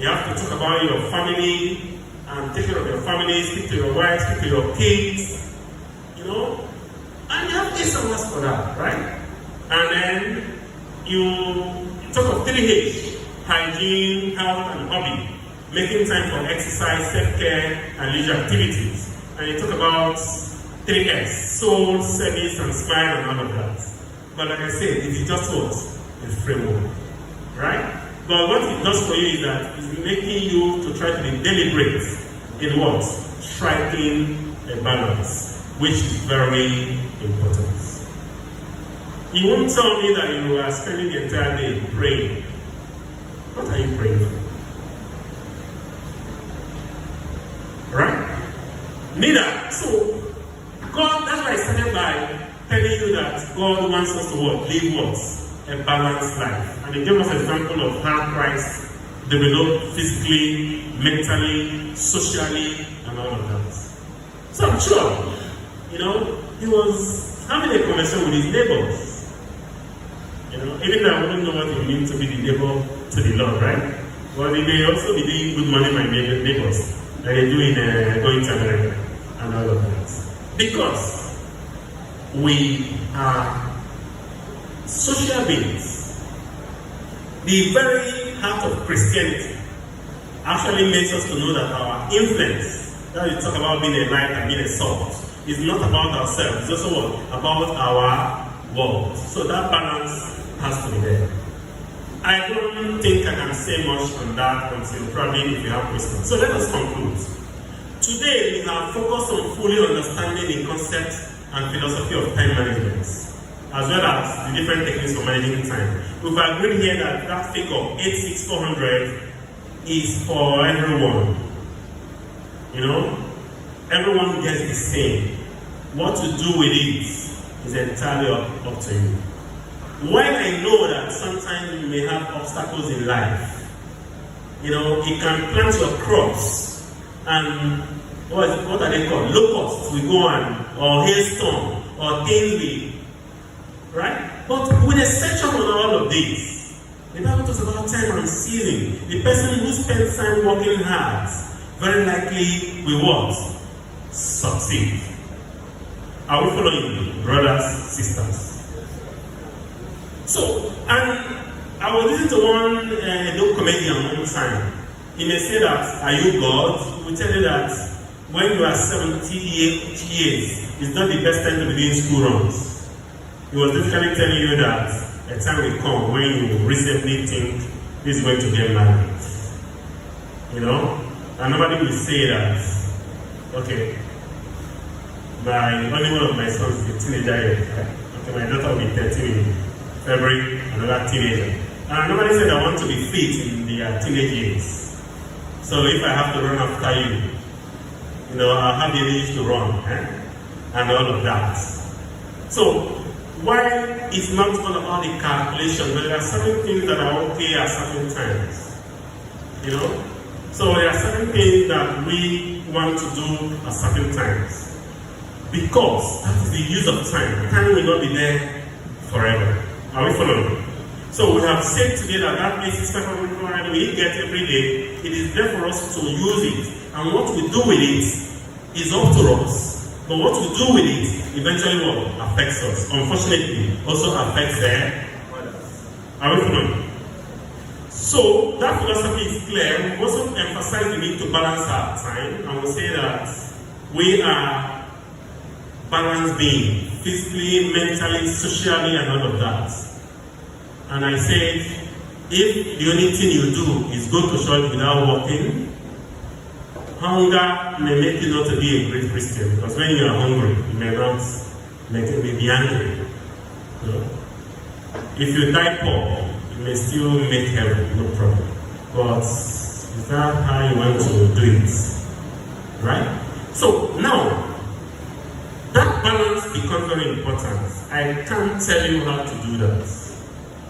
you have to talk about your family, and take care of your family, speak to your wife, speak to your kids, and you have 8 hours for that, right? And then you talk of 3H, hygiene, health, and hobby, making time for exercise, self-care, and leisure activities. And you talk about 3S, soul, service, and smile, and all of that. But like I said, it is just what? A framework, right? But what it does for you is that it's making you to try to be deliberate in what? Striking a balance, which is very important. You won't tell me that you are spending the entire day praying. What are you praying for? Right? Neither. So, God, that's why I started by telling you that God wants us to live what? A balanced life. And he gave us an example of how Christ developed physically, mentally, socially, and all of that. So I'm sure, he was having a conversation with his neighbors. Even though I wouldn't know what it means to be the neighbor to the Lord, right? But he may also be doing good money by neighbors, like they do in going to America and all of that. Because we are social beings. The very heart of Christianity actually makes us to know that our influence, that we talk about being a light and being a salt, is not about ourselves, it's also about our world. So that balance has to be there. I don't think I can say much on that until probably if you have questions. So let us conclude. Today we have focused on fully understanding the concept and philosophy of time management, as well as the different techniques for managing time. We've agreed here that figure 86400 is for everyone. Everyone gets the same. What to do with it is entirely up to you. While I know that sometimes you may have obstacles in life, you can plant your crops and what are they called? Locusts will go on, or hailstorm, or things right? But with a section on all of this, the Bible talks about time and season. The person who spends time working hard very likely will what? Succeed. Are we following me, brothers, sisters? So, and I was listening to one dope comedian one time. He may say that, are you God? He will tell you that when you are 78 years, it's not the best time to be doing school runs. He was basically telling you that a time will come when you reasonably think he's going to get married. You know? And nobody will say that, okay, only one of my sons is a teenager yet. Right? Okay, my daughter will be 13 in February, another teenager. And nobody said I want to be fit in their teenage years. So if I have to run after you, I'll have the age to run, and all of that. So, why it's not all about the calculation, but there are certain things that are okay at certain times. So there are certain things that we want to do at certain times. Because that is the use of time. Time will not be there forever. Are we following? So we have said today that basis that we get every day, it is there for us to use it. And what we do with it is up to us. But what we do with it eventually what affects us. Unfortunately, also affects them. Are we following? So that philosophy is clear. We also emphasize the need to balance our time, and we say that we are balanced beings, physically, mentally, socially, and all of that. And I said, if the only thing you do is go to church without working, hunger may make you not to be a great Christian, because when you are hungry, you may not be angry. If you die poor, you may still make heaven, no problem. But is that how you want to do it? Right? So now, that balance becomes very important. I can't tell you how to do that.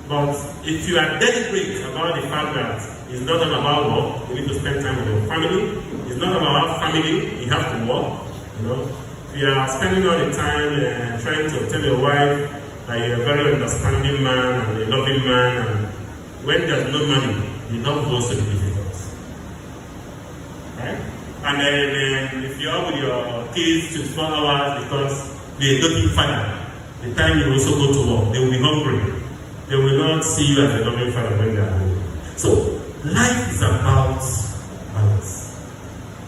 But if you are deliberate about the fact that it's not all about work, you need to spend time with your family. It's not about family, you have to work. If you are spending all the time trying to tell your wife that you're a very understanding man and a loving man, and when there's no money, the love goes to be difficult. Right? And then if you're with your kids 24 hours because they're a doting father, the time you also go to work, they will be hungry. They will not see you as a loving father when they are home. So, life is about balance.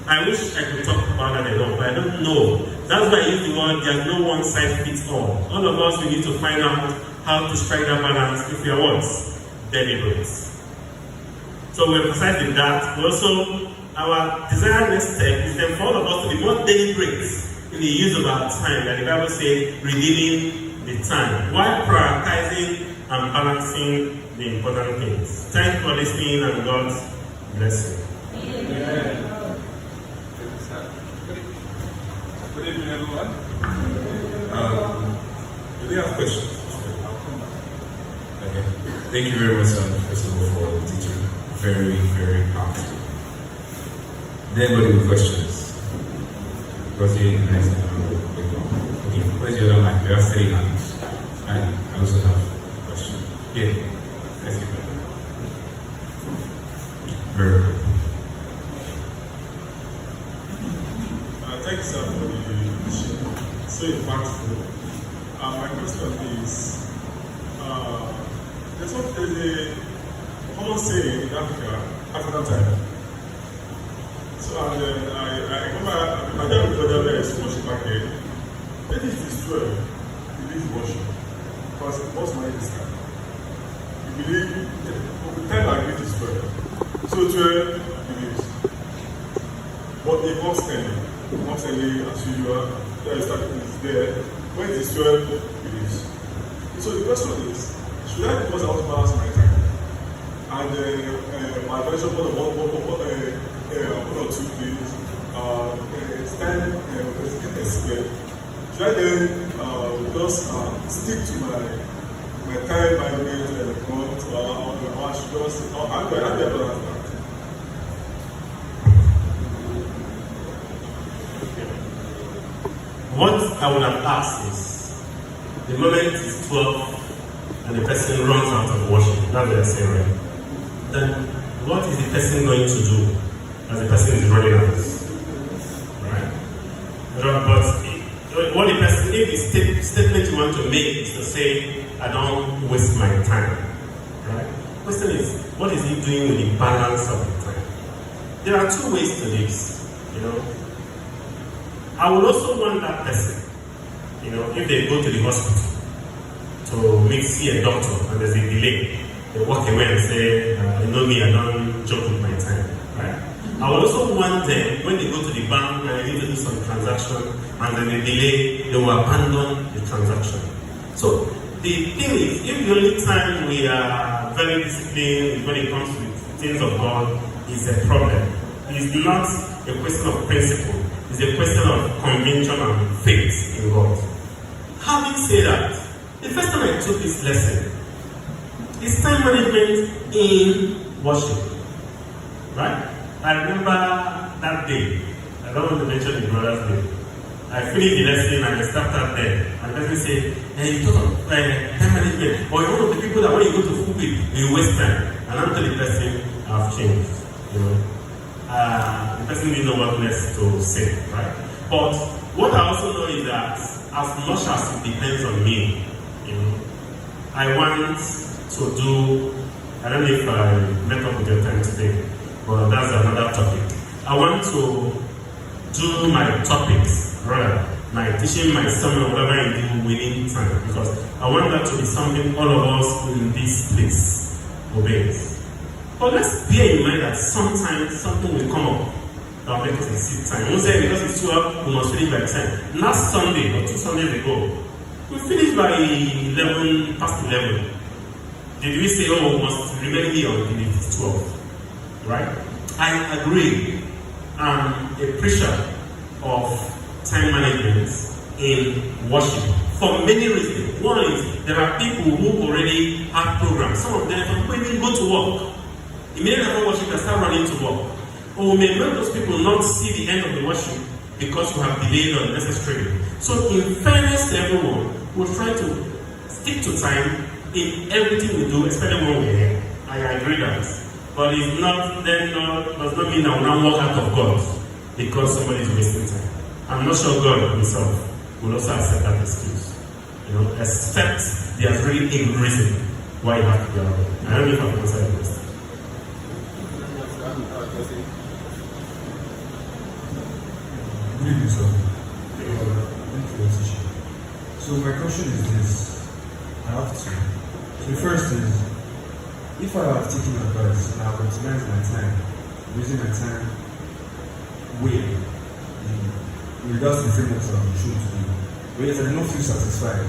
I wish I could talk about that a lot, but I don't know. That's why I use the word, there's no one size fits all. All of us, we need to find out how to strike that balance if we are what? Deliberate. So we emphasize in that. Also, our desired next step is then for all of us to be more deliberate in the use of our time, that the Bible says, redeeming the time, while prioritizing and balancing the important things. Thank you for listening, and God bless you. Amen. Good evening, everyone. Do we have questions? Okay. Thank you very much, first of all, for the teaching. Very, very powerful. Anybody with questions? Because you nice. Okay, where's your other mic? There are 3 hands. And I also have a question. Yeah. Thank you. Very good. Thank you, sir, for the mission. So impactful. My question is, there's a common saying in Africa, African time. So I remember my dad brother there is worship back then. When it is 12, he leaves worship. Because what's my discount? You believe, the time I reach is 12. So 12, he leaves. But he comes early. Once a day, as usual, is there. When it is 12, it is. So the question is, should I, because I want to balance my time, and my advisor for the one or 2 things, stand should I then just stick to my time management and the front, or I should just, how do I balance that? What I would have asked is, the moment it's 12 and the person runs out of worship, that's what they're saying, right? Then what is the person going to do as the person is running out? Right? But what the person, if the statement you want to make is to say, I don't waste my time. Right? The question is, what is he doing with the balance of the time? There are 2 ways to this, I would also want that person, if they go to the hospital, to maybe see a doctor and there's a delay, they walk away and say, you know me, I don't joke with my time, right? I would also want them, when they go to the bank and they need to do some transaction and then they delay, they will abandon the transaction. So the thing is, if the only time we are very disciplined when it comes to things of God is a problem, it's not a question of principle, it's a question of conviction and faith in God. Having said that, the first time I took this lesson is time management in worship. Right? I remember that day, I don't want to mention the brother's name. I finished the lesson and I started there. And the person said, hey, you talk of time management, or you're one of the people that when you go to food with, you waste time. And I'm telling the person, I've changed. You know? The person didn't know what next to say, right? But what I also know is that as much as it depends on me, you know, I want to do, I don't know if I met up with your time today, but that's another topic. I want to do my topics, rather, my teaching, my sermon, whatever I do within time, because I want that to be something all of us in this place obeys. But let's bear in mind that sometimes something will come up that will make us exceed time. We won't say because it's 12, we must finish by 10. Last Sunday or 2 Sundays ago, we finished by 11, past 11. Did we say, oh, we must remain here until it is 12? Right? I agree. I'm a preacher of time management in worship for many reasons. One is there are people who already have programs. Some of them don't even go to work. Immediately after worship, they start running to work. Or we may let those people not see the end of the worship because we have delayed unnecessarily. So, in fairness to everyone, we'll try to stick to time in everything we do, especially when we're here. I agree that. But it's not, then does not mean that we'll not walk out of God because somebody is wasting time. I'm not sure God himself will also accept that excuse. You know, except there's really a good reason why you have to be out there. I don't know if I can answer the question. Good evening, sir. Thank you for your teaching. So my question is this. I have two. So the first is, if I have taken advice and I have optimized my time, using my time way in regards to the frameworks I've been shown to do, whereas I do not feel satisfied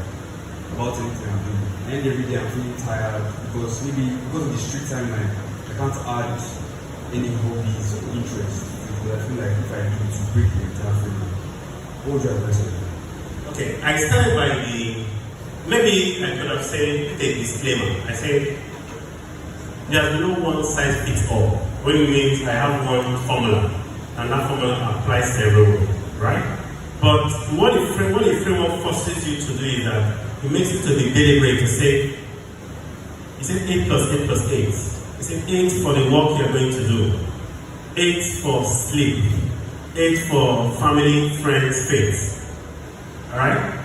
about anything I'm doing. And every day I'm feeling tired because of the strict timeline, I can't add any hobbies or interests. Because I feel like if I do it to break the entire framework, what would you advise me? Okay, I started by maybe I could have said a disclaimer. I said, there's no one size fits all. What it means, I have one formula, and that formula applies to everyone, right? But what the framework forces you to do is that it makes it to be deliberate to say, it says 8 plus 8 plus 8. It says 8 for the work you're going to do, 8 for sleep, 8 for family, friends, faith. Alright?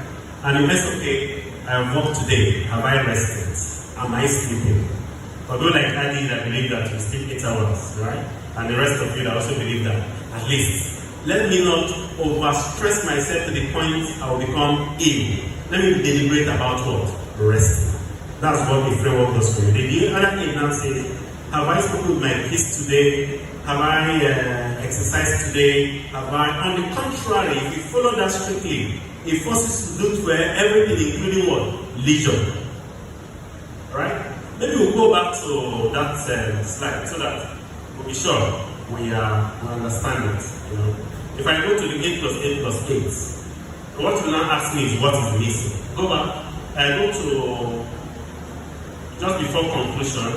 And if that's okay, I have worked today. Have I rested? Am I sleeping? For those like Andy that believe that we sleep 8 hours, right? And the rest of you that also believe that, at least, let me not overstress myself to the point I will become ill. Let me be deliberate about what? Resting. That's what the framework does for you. The other thing now says, have I spoken with my kids today? Have I exercised today? Have I? On the contrary, if you follow that strictly, it forces you to look for everything, including what? Leisure. Alright? Maybe we'll go back to that slide so that we'll be sure we understand it. You know? If I go to the 8 plus 8 plus 8, what you now ask me is what is missing. Go back. I go to just before conclusion,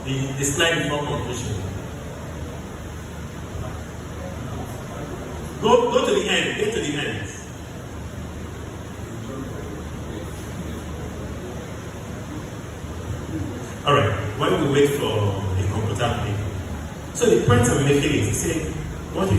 the slide before conclusion. Go to the end. Get to the end. All right. While we wait for the computer play. So the point I'm making is, say, what if